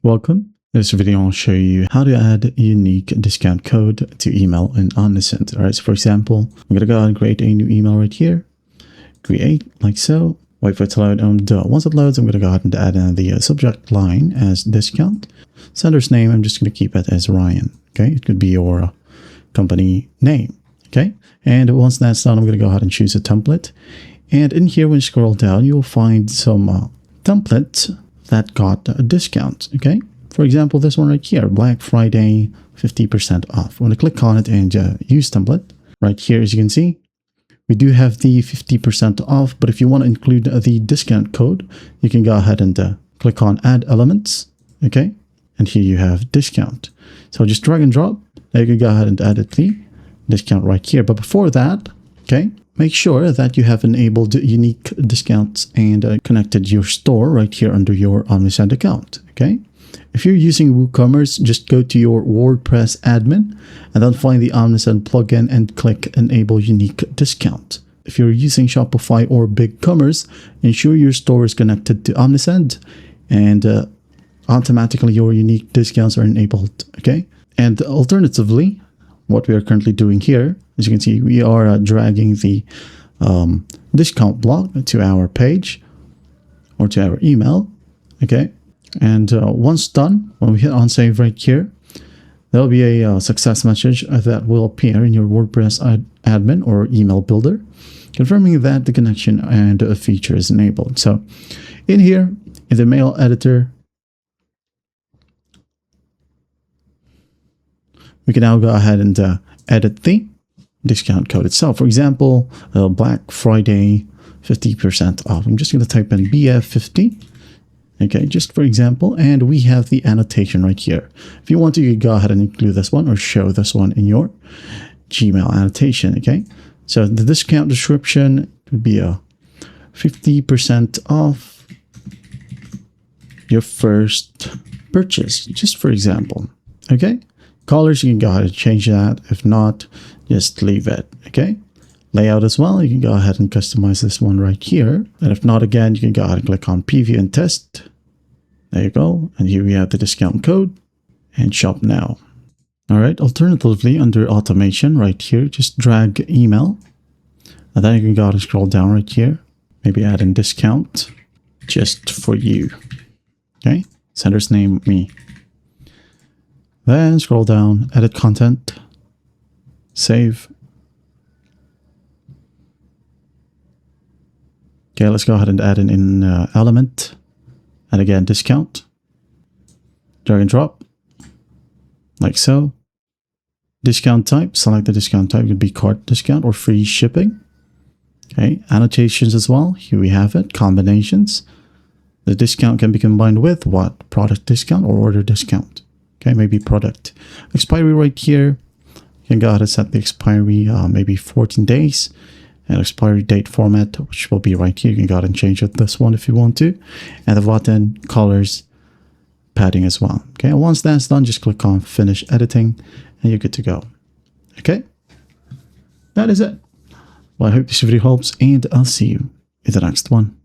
Welcome. In this video, I'll show you how to add a unique discount code to email in Omnisend. All right, so for example, I'm going to go ahead and create a new email right here. Create like so. Wait for it to load. Once it loads, I'm going to go ahead and add in the subject line as discount. Sender's name, I'm just going to keep it as Ryan. Okay, it could be your company name. Okay, and once that's done, I'm going to go ahead and choose a template. And in here, when you scroll down, you'll find some templates that got a discount. Okay, for example, this one right here, Black Friday 50% off. I'm going to click on it and use template. Right here, as you can see, we do have the 50% off, but if you want to include the discount code, you can go ahead and click on add elements. Okay, and here you have discount. So just drag and drop. Now you can go ahead and edit the discount right here. But before that, okay, make sure that you have enabled unique discounts and connected your store right here under your Omnisend account. Okay, if you're using WooCommerce, just go to your WordPress admin and then find the Omnisend plugin and click Enable Unique Discount. If you're using Shopify or BigCommerce, ensure your store is connected to Omnisend and automatically your unique discounts are enabled. Okay, and alternatively, what we are currently doing here, as you can see, we are dragging the discount block to our page or to our email. Okay, and once done, when we hit on save right here, there'll be a success message that will appear in your WordPress admin or email builder, confirming that the connection and a feature is enabled. So in here, in the mail editor, we can now go ahead and edit the discount code itself. For example, Black Friday 50% off. I'm just going to type in BF50. Okay, just for example, and we have the annotation right here. If you want to, you can go ahead and include this one or show this one in your Gmail annotation. Okay, so the discount description would be a 50% off your first purchase, just for example. Okay, colors, you can go ahead and change that. If not, just leave it. Okay, layout as well, you can go ahead and customize this one right here. And if not, again, you can go ahead and click on preview and test. There you go. And here we have the discount code and shop now. All right, alternatively, under automation right here, just drag email. And then you can go ahead and scroll down right here. Maybe add in discount just for you. Okay, sender's name, me. Then scroll down, edit content, save. Okay, let's go ahead and add an element. And again, discount. Drag and drop. Like so. Discount type. Select the discount type. It could be cart discount or free shipping. Okay, annotations as well. Here we have it. Combinations. The discount can be combined with what? Product discount or order discount. Okay, maybe product. Expiry right here. You can go ahead and set the expiry maybe 14 days. And expiry date format, which will be right here. You can go ahead and change it this one if you want to. And the button, colors, padding as well. Okay, and once that's done, just click on finish editing and you're good to go. Okay, that is it. Well, I hope this video helps and I'll see you in the next one.